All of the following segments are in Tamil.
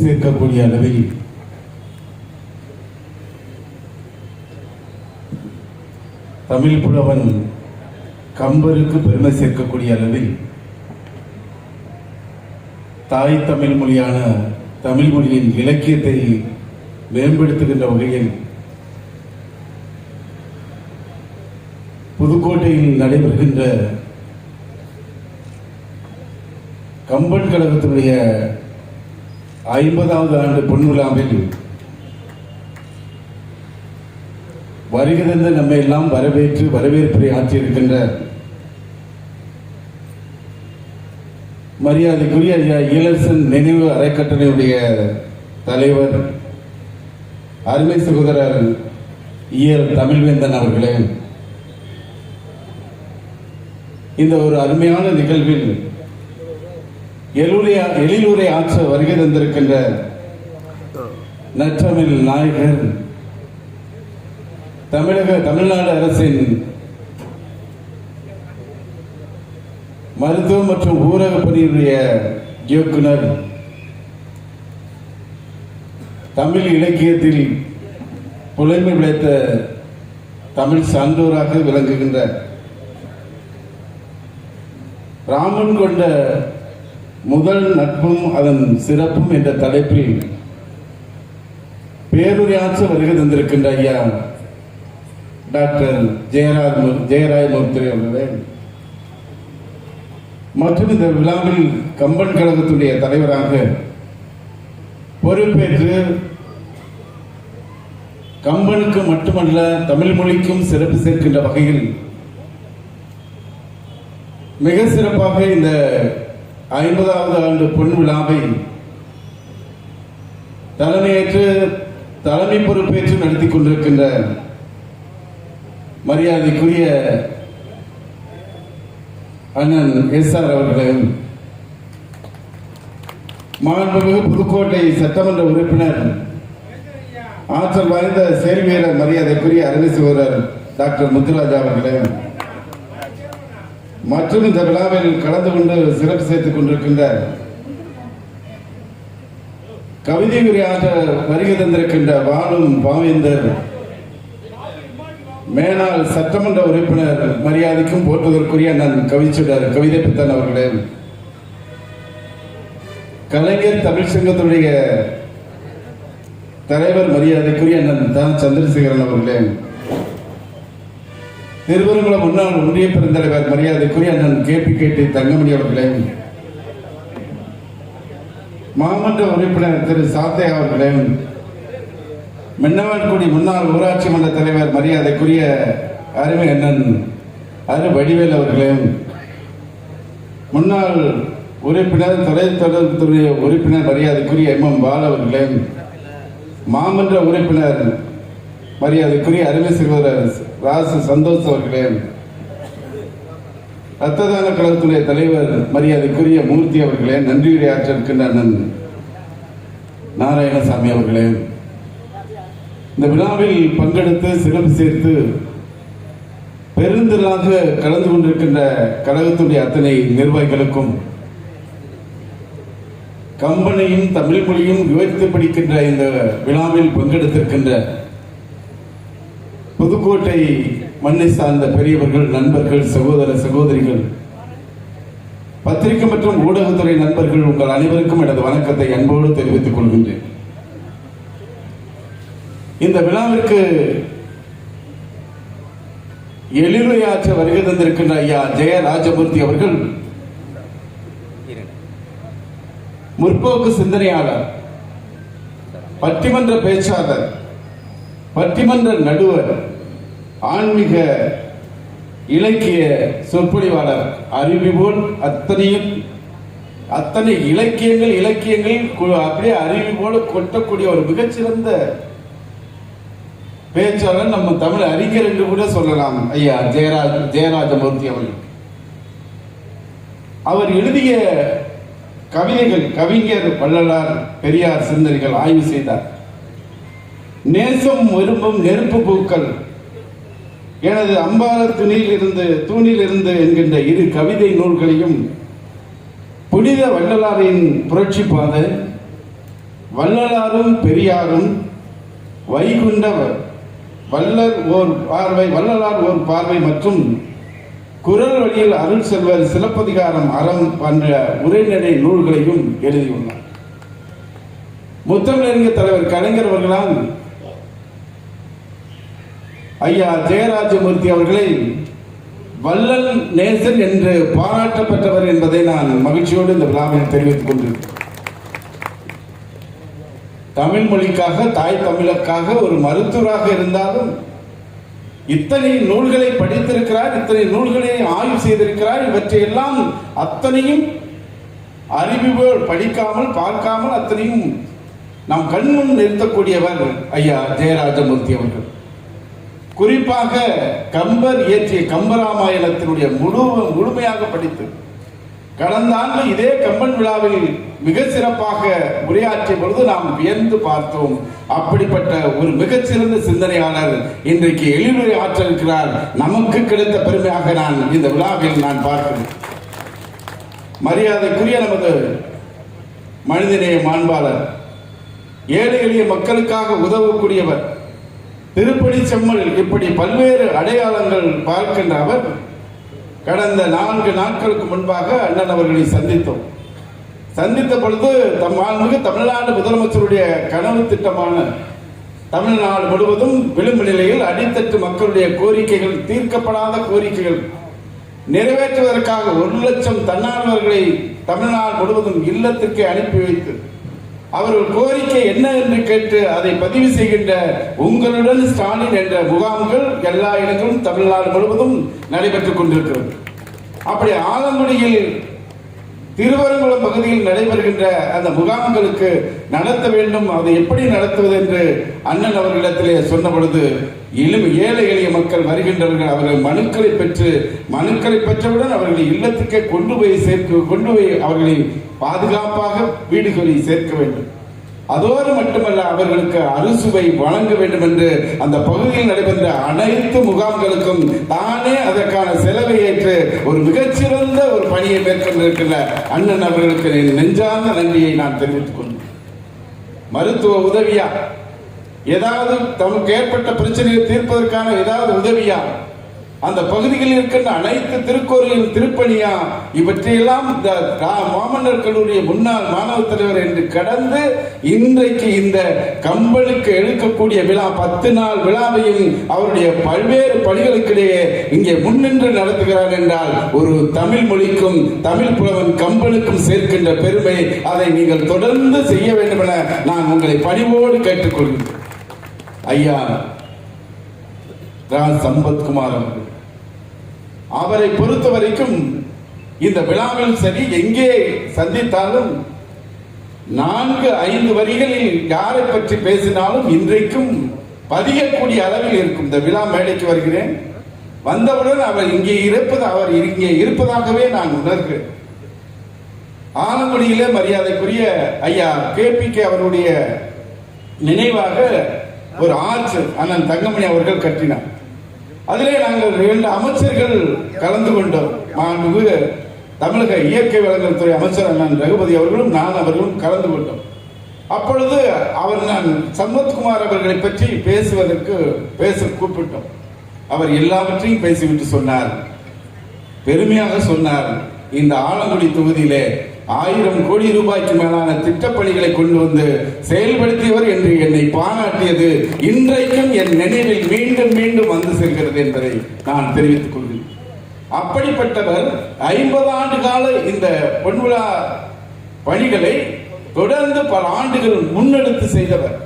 சேர்க்கக்கூடிய அளவில் தமிழ் புலவன் கம்பருக்கு பெருமை சேர்க்கக்கூடிய அளவில் தாய் தமிழ் மொழியான தமிழ் மொழியின் இலக்கியத்தை மேம்படுத்துகின்ற வகையில் புதுக்கோட்டையில் நடைபெறுகின்ற கம்பன் கழகத்தினுடைய 50வது ஆண்டு பொன்விழாவில் வருகை தந்து நம்மை எல்லாம் வரவேற்புரை ஆற்றியிருக்கின்ற மரியாதைக்குரிய ஐயா ஈழரசன் நினைவு அறக்கட்டளையுடைய தலைவர் அருமை சகோதரர் ஈயர் தமிழ்வேந்தன் அவர்களே, இந்த ஒரு அருமையான நிகழ்வில் எழிலுரை ஆற்ற வருகை தந்திருக்கின்ற நற்றமிழ் நாயகர் தமிழ்நாடு அரசின் மருத்துவ மற்றும் ஊரக பணியுடைய இயக்குனர், தமிழ் இலக்கியத்தில் புலமை விளைத்த தமிழ் சான்றோராக விளங்குகின்ற ராமன் கொண்ட முதல் நட்பும் அதன் சிறப்பும் என்ற தலைப்பில் பேருரையாற்ற வருகை தந்திருக்கின்ற ஐயா டாக்டர் ஜெயராயமூர்த்தி அவர்களே மற்றும் இந்த விழாவில் கம்பன் கழகத்துடைய தலைவராக பொறுப்பேற்று கம்பனுக்கு மட்டுமல்ல தமிழ் மொழிக்கும் சிறப்பு சேர்க்கின்ற வகையில் மிக சிறப்பாக இந்த 50வது ஆண்டு பொன் விழாவை தலைமை பொறுப்பேற்று நடத்தி கொண்டிருக்கின்ற மரியாதைக்குரிய அண்ணன் எஸ்ஆர் அவர்களையும், மாண்புமிகு புதுக்கோட்டை சட்டமன்ற உறுப்பினர் ஆற்றல் வாய்ந்த செயல் வீரர் மரியாதைக்குரிய அருமை சகோதரர் டாக்டர் முத்துராஜா அவர்களையும், மற்றும் இந்த விழாவில் கலந்து கொண்டு சிறப்பு சேர்த்துக் கொண்டிருக்கின்ற கவிதை உரையாற்ற வருகை தந்திருக்கின்ற வாழும் பாவேந்தர் மேனாள் சட்டமன்ற உறுப்பினர் மரியாதைக்கும் போற்றுவதற்குரிய நான் கவிச்சுடர் கவிதை பித்தன் அவர்களே, கலைஞர் தமிழ் சங்கத்துடைய தலைவர் மரியாதைக்குரிய அண்ணன் தான் சந்திரசேகரன் அவர்களே, திருவரங்குளம் முன்னாள் ஒன்றிய பெருந்தலைவர் மரியாதைக்குரிய அண்ணன் KPKT தங்கமணி அவர்களே, மாமன்ற உறுப்பினர் திரு சாத்தை அவர்களே, மின்னவான்குடி முன்னாள் ஊராட்சி மன்ற தலைவர் மரியாதைக்குரிய அருமை அண்ணன் அரு வடிவேல் அவர்களே, முன்னாள் உறுப்பினர் தொலைத்தொடர்புத்துறை உறுப்பினர் மரியாதைக்குரிய MM பால் அவர்களே, மாமன்ற உறுப்பினர் மரியாதைக்குரிய அருமை சகோதரர் ராசு சந்தோஷ் அவர்களே, இரத்த தான கழகத்துடைய தலைவர் மரியாதைக்குரிய மூர்த்தி அவர்களே, நன்றியுரை ஆற்றிருக்கின்ற அண்ணன் நாராயணசாமி அவர்களே, இந்த விழாவில் பங்கெடுத்து சிறப்பு சேர்த்து பெருந்திரளாக கலந்து கொண்டிருக்கின்ற கழகத்துடைய அத்தனை நிர்வாகிகளுக்கும், கம்பனையும் தமிழ் மொழியும் விவரித்து படிக்கின்ற இந்த விழாவில் பங்கெடுத்திருக்கின்ற புதுக்கோட்டை மண்ணை சார்ந்த பெரியவர்கள், நண்பர்கள், சகோதர சகோதரிகள், பத்திரிகை மற்றும் ஊடகத்துறை நண்பர்கள், உங்கள் அனைவருக்கும் எனது வணக்கத்தை அன்போடு தெரிவித்துக் கொள்கின்றேன். இந்த விழாவிற்கு எழிலுரையாற்ற வருகை தந்திருக்கின்ற ஐயா ஜெயராஜமூர்த்தி அவர்கள் முற்போக்கு சிந்தனையாளர், பட்டிமன்ற பேச்சாளர், பட்டிமன்ற நடுவர், ஆன்மீக இலக்கிய சொற்பொழிவாளர், அறிவிபோல் அத்தனை இலக்கியங்கள் அப்படியே அறிவி போல கொட்டக்கூடிய ஒரு மிகச்சிறந்த பேச்சாளர், நம்ம தமிழ் அறிஞர் என்று கூட சொல்லலாம் ஐயா ஜெயராஜமூர்த்தி அவர்கள். அவர் எழுதிய கவிதைகள் கவிஞர் வள்ளலார் பெரியார் சிந்தனைகள் ஆய்வு செய்தார். நேசம் விரும்பும் நெருப்பு பூக்கள், எனது அம்பார தூணில் இருந்து என்கின்ற இரு கவிதை நூல்களையும், புனித வள்ளலாரின் புரட்சி பாதை, வள்ளலாரும் பெரியாரும் வைகுண்ட வள்ளலார் ஓர் பார்வை மற்றும் குரல் வழியில் அருள் செல்வர் சிலப்பதிகாரம் அறம் என்ற உரைநடை நூல்களையும் எழுதியுள்ளார். முத்தமிழறிஞர் தலைவர் கலைஞர் அவர்களால் ஐயா ஜெயராஜமூர்த்தி அவர்களை வள்ளல் நேசன் என்று பாராட்டப்பட்டவர் என்பதை நான் மகிழ்ச்சியோடு இந்த விழாவில் தெரிவித்துக் கொண்டிருக்கிறேன். தமிழ் மொழிக்காக, தாய் தமிழுக்காக ஒரு மருத்துவராக இருந்தாலும் இத்தனை நூல்களை படித்திருக்கிறார், இத்தனை நூல்களை ஆய்வு செய்திருக்கிறார். இவற்றையெல்லாம் அத்தனையும் அறிவிப்போல் படிக்காமல் பார்க்காமல் அத்தனையும் நாம் கண்முன் நிறுத்தக்கூடியவர் ஐயா ஜெயராஜமூர்த்தி அவர்கள். குறிப்பாக கம்பர் இயற்றிய கம்பராமாயணத்தினுடைய முழுமையாக படித்து கடந்த ஆண்டு இதே கம்பன் விழாவில் மிக சிறப்பாக உரையாற்றிய பொழுது நாம் வியந்து பார்த்தோம். அப்படிப்பட்ட ஒரு மிகச்சிறந்த சிந்தனையாளர் இன்றைக்கு எளிமுறை ஆற்றிருக்கிறார். நமக்கு கிடைத்த பெருமையாக நான் இந்த விழாவில் நான் பார்க்கிறேன். மரியாதைக்குரிய நமது மனிதநேய மாண்பாளர், ஏழை எளிய மக்களுக்காக உதவக்கூடியவர், திருப்படி செம்மல், இப்படி பல்வேறு அடையாளங்கள் பார்க்கின்ற அவர் கடந்த 4 நாட்களுக்கு முன்பாக அண்ணன் அவர்களை சந்தித்த பொழுது மாண்புமிகு தமிழ்நாடு முதலமைச்சருடைய கனவு திட்டமான தமிழ்நாடு முழுவதும் விளிம்பு நிலையில் அடித்தட்டு மக்களுடைய கோரிக்கைகள், தீர்க்கப்படாத கோரிக்கைகள் நிறைவேற்றுவதற்காக 1 லட்சம் தன்னார்வலர்களை தமிழ்நாடு முழுவதும் இல்லத்திற்கு அனுப்பி வைத்து அவர்கள் கோரிக்கை என்ன என்று கேட்டு அதை பதிவு செய்கின்ற உங்களுடன் ஸ்டாலின் என்ற முகாம்கள் எல்லா இடங்களும் தமிழ்நாடு முழுவதும் நடைபெற்றுக் கொண்டிருக்கிறது. அப்படி ஆலங்குடியில் திருவரங்குளம் பகுதியில் நடைபெறுகின்ற அந்த முகாம்களுக்கு நடத்த வேண்டும். அதை எப்படி நடத்துவது என்று அண்ணன் அவர்களிடத்திலே சொன்ன பொழுது, ஏழை எளிய மக்கள் வருகின்றவர்கள் அவர்கள் மனுக்களை பெற்றவுடன் அவர்களை இல்லத்துக்கே கொண்டு போய் அவர்களை பாதுகாப்பாக வீடுகளில் சேர்க்க வேண்டும். அதோடு மட்டுமல்ல, அவர்களுக்கு அறுசுவை வழங்க வேண்டும் என்று அந்த பகுதியில் நடைபெற்ற அனைத்து முகாம்களுக்கும் தானே அதற்கான செலவை ஏற்று ஒரு மிகச்சிறந்த ஒரு பணியை மேற்கொண்டிருக்கின்ற அண்ணன் அவர்களுக்கு நெஞ்சார்ந்த நன்றியை நான் தெரிவித்துக் கொண்டேன். மருத்துவ உதவியா, ஏதாவது தமக்கு ஏற்பட்ட பிரச்சனையை தீர்ப்பதற்கான ஏதாவது உதவியா, அந்த பகுதிகளில் இருக்கின்ற அனைத்து திருக்கோயிலின் திருப்பணியா, இவற்றையெல்லாம் இந்த மாமன்னர் கல்லூரிய முன்னாள் மாணவ தலைவர் என்று கடந்து இன்றைக்கு இந்த கம்பனுக்கு எடுக்கக்கூடிய விழா 10 நாள் விழாவையும் அவருடைய பல்வேறு பணிகளுக்கிடையே இங்கே முன்னின்று நடத்துகிறார் என்றால் ஒரு தமிழ் மொழிக்கும் தமிழ் புலவன் கம்பனுக்கும் சேர்க்கின்ற பெருமை, அதை நீங்கள் தொடர்ந்து செய்ய வேண்டும் என நான் உங்களை பணிவோடு கேட்டுக்கொள்கிறேன். ஐயா சம்பத்குமார் அவர்கள், அவரை பொறுத்த வரைக்கும் இந்த விழாவில் சரி எங்கே சந்தித்தாலும் 4-5 வரிகளில் யாரை பற்றி பேசினாலும் இன்றைக்கும் பதியக்கூடிய அளவில் இருக்கும். இந்த விழா மேடைக்கு வருகிறேன், வந்தவுடன் அவர் இங்கே இருப்பதாகவே நான் உணர்கிறேன். ஆலங்குடியிலே மரியாதைக்குரிய ஐயா KPK அவருடைய நினைவாக ஒரு ஆர்ச் அண்ணன் தங்கமணி அவர்கள் கட்டினார். அதிலே நாங்கள் 2 அமைச்சர்கள் கலந்து கொண்டோம். மாண்புமிகு தமிழக இயற்கை வளங்கள் துறை அமைச்சர் அண்ணன் ரகுபதி அவர்களும் அவர்களும் கலந்து கொண்டோம். அப்பொழுது நான் சம்பத்குமார் அவர்களை பற்றி பேச கூப்பிட்டோம். அவர் எல்லாவற்றையும் பேசிவிட்டு சொன்னார், பெருமையாக சொன்னார், இந்த ஆலங்குடி தொகுதியிலே 1000 கோடி ரூபாய்க்கு மேலான திட்டப்பணிகளை கொண்டு வந்து செயல்படுத்தியவர் என்று என்னை பாராட்டியது இன்றைக்கும் என் நினைவில் மீண்டும் மீண்டும் வந்து செல்கிறது என்பதை நான் தெரிவித்துக் கொள்கிறேன். அப்படிப்பட்டவர் 50 ஆண்டு கால இந்த பொன்விழா பணிகளை தொடர்ந்து பல ஆண்டுகள் முன்னெடுத்து செய்தவர்,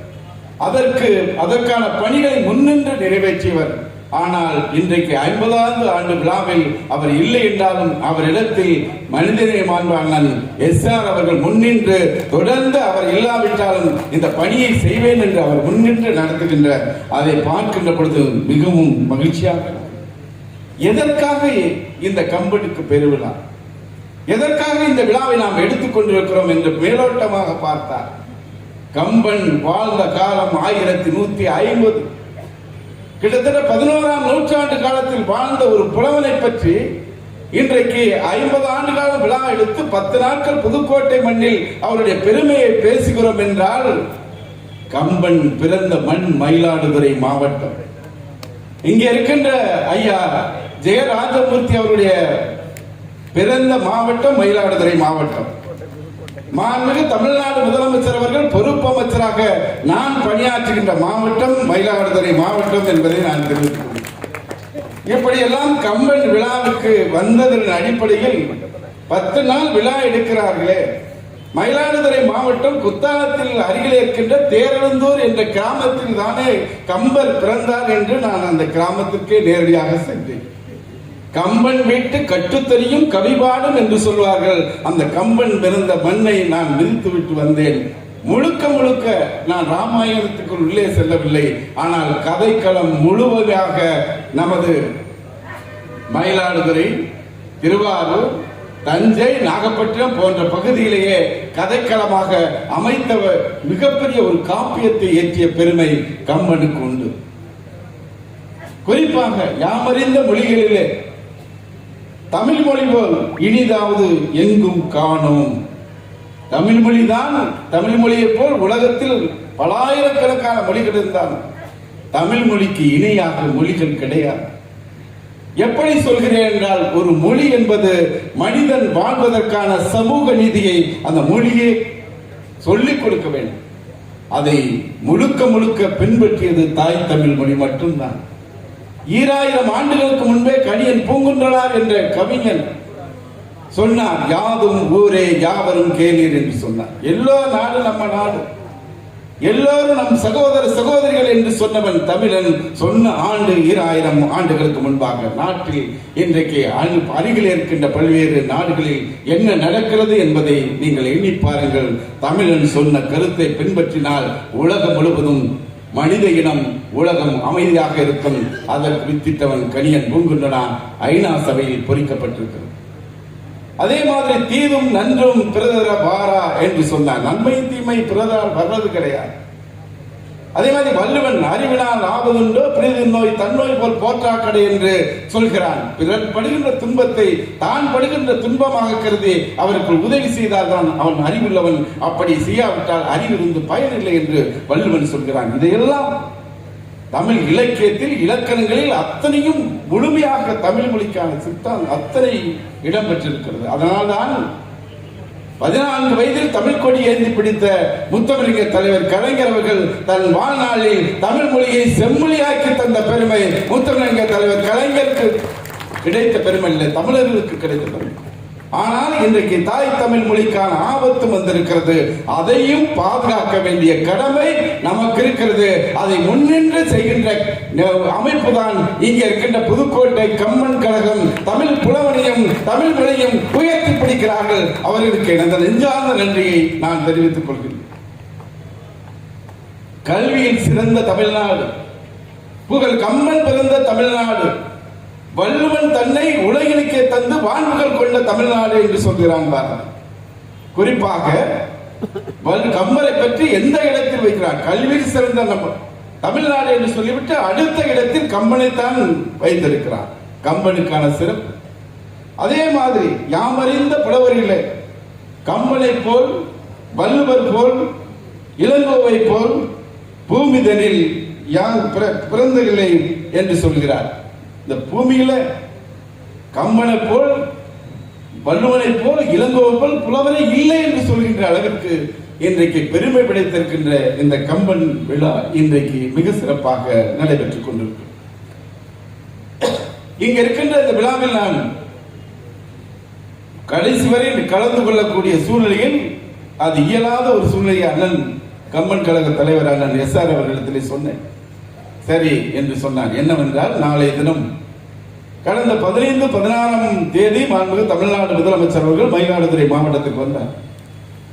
அதற்கான பணிகளை முன்னின்று நிறைவேற்றியவர். ஆனால் இன்றைக்கு 50வது ஆண்டு விழாவில் அவர் இல்லை என்றாலும் அவரிடத்தில் மனிதநேய மாண்பாளன் SR அவர்கள் முன்னின்று தொடர்ந்து அவர் இல்லாவிட்டாலும் இந்த பணியை செய்வேன் என்று அவர் முன்னின்று நடத்துகின்ற அதை பார்க்கின்ற பொழுது மிகவும் மகிழ்ச்சியாக. எதற்காக இந்த கம்பனுக்கு பெருவிழா, எதற்காக இந்த விழாவை நாம் எடுத்துக்கொண்டிருக்கிறோம் என்று மேலோட்டமாக பார்த்தார். கம்பன் வாழ்ந்த காலம் 1150, கிட்டத்தட்ட 11ஆம் நூற்றாண்டு காலத்தில் வாழ்ந்த ஒரு புலவனை பற்றி இன்றைக்கு 50 ஆண்டுகால விழா எடுத்து 10 நாட்கள் புதுக்கோட்டை மண்ணில் அவருடைய பெருமையை பேசுகிறோம் என்றால், கம்பன் பிறந்த மண் மயிலாடுதுறை மாவட்டம். இங்க இருக்கின்ற ஐயா ஜெயராஜமூர்த்தி அவருடைய பிறந்த மாவட்டம் மயிலாடுதுறை மாவட்டம். மாண்புமிகு தமிழ்நாடு முதலமைச்சர் அவர்கள் பொறுப்பு அமைச்சராக நான் பணியாற்றுகின்ற மாவட்டம் மயிலாடுதுறை மாவட்டம் என்பதை நான் தெரிவித்துக் கொள்கிறேன். இப்படியெல்லாம் கம்பன் விழாவுக்கு வந்ததன் அடிப்படையில் 10 நாள் விழா எடுக்கிறார்களே. மயிலாடுதுறை மாவட்டம் குத்தாலத்தில் அருகில் இருக்கின்ற தேரெழுந்தூர் என்ற கிராமத்தில் தானே கம்பர் பிறந்தார் என்று நான் அந்த கிராமத்திற்கே நேரடியாக சென்றேன். கம்பன் வீட்டு கட்டுத்தறியும் கவிபாடும் என்று சொல்வார்கள். அந்த கம்பன் பிறந்த மண்ணை நான் மிதித்து விட்டு வந்தேன். முழுக்க முழுக்க நான் ராமாயணத்துக்குள் உள்ளே செல்லவில்லை. ஆனால் கதைக்களம் முழுவதாக நமது மயிலாடுதுறை, திருவாரூர், தஞ்சை, நாகப்பட்டினம் போன்ற பகுதியிலேயே கதைக்களமாக அமைத்த மிகப்பெரிய ஒரு காப்பியத்தை இயற்றிய பெருமை கம்பனுக்கு உண்டு. குறிப்பாக யாமறிந்த மொழிகளிலே தமிழ் மொழி போல் இனிதாவது எங்கும் காணோம். தமிழ் மொழிதான், தமிழ் மொழியை போல் உலகத்தில் பலாயிரக்கணக்கான மொழிகள் இருந்தாலும் தமிழ் மொழிக்கு இணையாக மொழிகள் கிடையாது. எப்படி சொல்கிறேன் என்றால், ஒரு மொழி என்பது மனிதன் வாழ்வதற்கான சமூக நீதியை அந்த மொழியை சொல்லிக் கொடுக்க வேண்டும். அதை முழுக்க முழுக்க பின்பற்றியது தாய் தமிழ் மொழி மட்டும்தான். 2000 ஆண்டுகளுக்கு முன்பே கணியன் பூங்குன்றனார் என்ற கவிஞன் சொன்னார், யாதும் ஊரே யாவரும் கேளீர் என்று சொன்னார். எல்லோ நாடு நம்ம நாடு, எல்லோரும் நம் சகோதர சகோதரிகள் என்று சொன்னவன் தமிழன். சொன்ன ஆண்டு 2000 ஆண்டுகளுக்கு முன்பாக. நாட்டில் இன்றைக்கு அருகில் இருக்கின்ற பல்வேறு நாடுகளில் என்ன நடக்கிறது என்பதை நீங்கள் எண்ணி பாருங்கள். தமிழன் சொன்ன கருத்தை பின்பற்றினால் உலகம் முழுவதும் மனித இனம், உலகம் அமைதியாக இருக்கும். அதற்கு வித்திட்டவன் கணியன் பூங்குன்றனார் ஐநா சபையில் பொறிக்கப்பட்டிருக்கிறது. அதே மாதிரி தீதும் நன்றும் பிறதர வாரா என்று சொன்னார். நன்மை தீமை பிறதால் வர்றது கிடையாது. அதே மாதிரி வள்ளுவன் அறிவினால் ஆவதுண்டோ பிரிது நோய் தன்னோய் போல் போற்றாக்கடை என்று சொல்கிறான். பிறர் படுகின்ற துன்பத்தை தான் படுகின்ற துன்பமாக கருதி அவருக்கு உதவி செய்தால் தான் அவன் அறிவுள்ளவன். அப்படி செய்யாவிட்டால் அறிவிருந்து பயனில்லை என்று வள்ளுவன் சொல்கிறான். இதையெல்லாம் தமிழ் இலக்கியத்தில், இலக்கணங்களில் அத்தனையும் முழுமையாக தமிழ் மொழிக்கான சித்தாந்தம் அத்தனை இடம்பெற்றிருக்கிறது. அதனால்தான் 14 வயதில் தமிழ் கொடி ஏந்தி பிடித்த முத்தமிழக தலைவர் கலைஞர் அவர்கள் தன் வாழ்நாளில் தமிழ் மொழியை செம்மொழியாக்கி தந்த பெருமை முத்தமிழக தலைவர் கலைஞருக்கு கிடைத்த பெருமை இல்லை, தமிழர்களுக்கு கிடைத்த பெருமை. ஆனால் இன்றைக்கு தாய் தமிழ் மொழிக்கான ஆபத்து வந்திருக்கிறது. அதையும் பாதுகாக்க வேண்டிய கடமை நமக்கு இருக்கிறது. அதை முன்னின்று செய்கின்ற அமைப்பு தான் இங்கே இருக்கின்ற புதுக்கோட்டை கம்பன் கழகம். தமிழ் புலவனையும் தமிழ் மொழியும் உயர்த்தி பிடிக்கிறார்கள். அவர்களுக்கு எனது நெஞ்சார்ந்த நன்றியை நான் தெரிவித்துக் கொள்கிறேன். கல்வியில் சிறந்த தமிழ்நாடு, புகழ் கம்பன் பிறந்த தமிழ்நாடு, வள்ளுவன் தன்னை உலகிற்கே தந்து வாழ்வுகள் கொண்ட தமிழ்நாடு என்று சொல்கிறான். குறிப்பாக கம்பரை பற்றி எந்த இடத்தில் வைக்கிறார்? கல்வியில் சிறந்த நம்ம தமிழ்நாடு என்று சொல்லிவிட்டு அடுத்த இடத்தில் கம்பனைத்தான் வைத்திருக்கிறார். கம்பனுக்கான சிறப்பு. அதே மாதிரி யாமறிந்த புலவரிலே கம்பனை போல், வள்ளுவர் போல், இளங்கோவை போல் பூமிதனில் யார் பிறந்ததில்லை என்று சொல்கிறார். இந்த பூமியில கம்பனை போல், வள்ளுவனை போல், இளங்கோவை போல் புலவரை இல்லை என்று சொல்கின்ற அளவிற்கு இன்றைக்கு பெருமை படைத்திருக்கின்ற இந்த கம்பன் விழா இன்றைக்கு மிக சிறப்பாக நடைபெற்றுக் கொண்டிருக்கிறது. இங்க இருக்கின்ற இந்த விழாவில் நான் கடைசி வரை கலந்து கொள்ளக்கூடிய சூழ்நிலையில் அது இயலாத ஒரு சூழ்நிலையை அண்ணன் கம்பன் கழக தலைவர் அண்ணன் SR அவர்களிடத்திலே சொன்னேன். சரி என்று சொன்னார். என்னவென்றால், நாளைய தினம் கடந்த 15, 16ஆம் தேதி மாண்புமிகு தமிழ்நாடு முதலமைச்சர் அவர்கள் மயிலாடுதுறை மாவட்டத்துக்கு வந்தார்.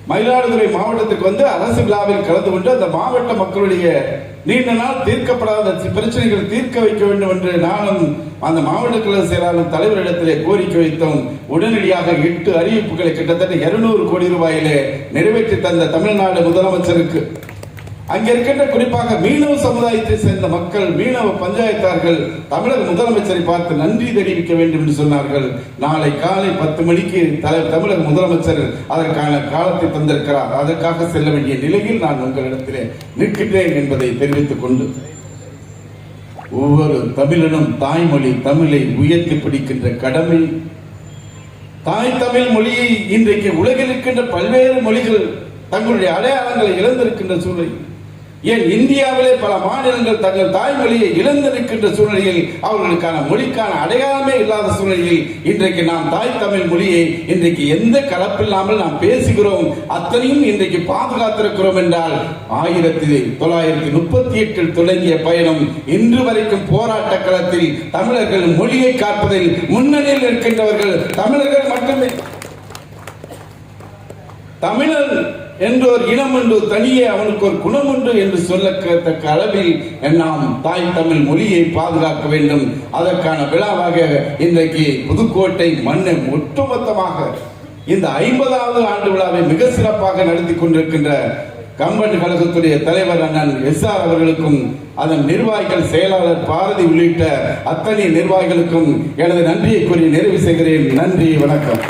மயிலாடுதுறை மாவட்டத்துக்கு வந்து அரசு விழாவில் கலந்து கொண்டு அந்த மாவட்ட மக்களுடைய நீண்ட நாள் தீர்க்கப்படாத பிரச்சனைகளை தீர்க்க வைக்க வேண்டும் என்று நானும் அந்த மாவட்ட கழக செயலாளர் தலைவரிடத்திலே கோரிக்கை வைத்தோம். உடனடியாக 8 அறிவிப்புகளை கிட்டத்தட்ட 200 கோடி ரூபாயிலே நிறைவேற்றி தந்த தமிழ்நாடு முதலமைச்சருக்கு அங்க இருக்கின்ற குறிப்பாக மீனவ சமுதாயத்தை சேர்ந்த மக்கள், மீனவ பஞ்சாயத்தார்கள் தமிழக முதலமைச்சரை பார்த்து நன்றி தெரிவிக்க வேண்டும் என்று சொன்னார்கள். நாளை காலை 10 மணிக்கு தமிழக முதலமைச்சர் அதற்கான காலத்தை தந்திருக்கிறார். அதற்காக செல்ல வேண்டிய நிலையில் நான் உங்களிடத்திலே நிற்கின்றேன் என்பதை தெரிவித்துக் கொண்டு, ஒவ்வொரு தமிழனும் தாய்மொழி தமிழை உயர்த்தி பிடிக்கின்ற கடமை, தாய் தமிழ் மொழியை இன்றைக்கு உலகில் இருக்கின்ற பல்வேறு மொழிகள் தங்களுடைய அடையாளங்களை இழந்திருக்கின்ற சூழல், ஏன் இந்தியாவிலே பல மாநிலங்கள் தங்கள் தாய்மொழியை இழந்திருக்கின்ற சூழ்நிலையில் அவர்களுக்கான மொழிக்கான அடையாளமே இல்லாத சூழ்நிலையில் இன்றைக்கு நாம் தாய் தமிழ் மொழியை இன்றைக்கு எந்த கலப்பில்லாமல் நாம் பேசுகிறோம், அத்தனையும் இன்றைக்கு பாதுகாத்திருக்கிறோம் என்றால் 1938 தொடங்கிய பயணம் இன்று வரைக்கும் போராட்ட களத்தில் தமிழர்கள் மொழியை காப்பதில் முன்னணியில் இருக்கின்றவர்கள் தமிழர்கள் மட்டுமே. தமிழர் என்று ஒரு இனம் உண்டு, தனியே அவனுக்கு ஒரு குணம் உண்டு என்று சொல்லத்தக்க அளவில் நாம் தாய் தமிழ் மொழியை பாதுகாக்க வேண்டும். அதற்கான விழாவாக இன்றைக்கு புதுக்கோட்டை மண்ணை ஒட்டுமொத்தமாக இந்த 50வது ஆண்டு விழாவை மிக சிறப்பாக நடத்தி கொண்டிருக்கின்ற கம்பன் கழகத்துடைய தலைவர் அண்ணன் SR அவர்களுக்கும், அதன் நிர்வாகிகள், செயலாளர் பாரதி உள்ளிட்ட அத்தனை நிர்வாகிகளுக்கும் எனது நன்றியை கூறி நிறைவு செய்கிறேன். நன்றி, வணக்கம்.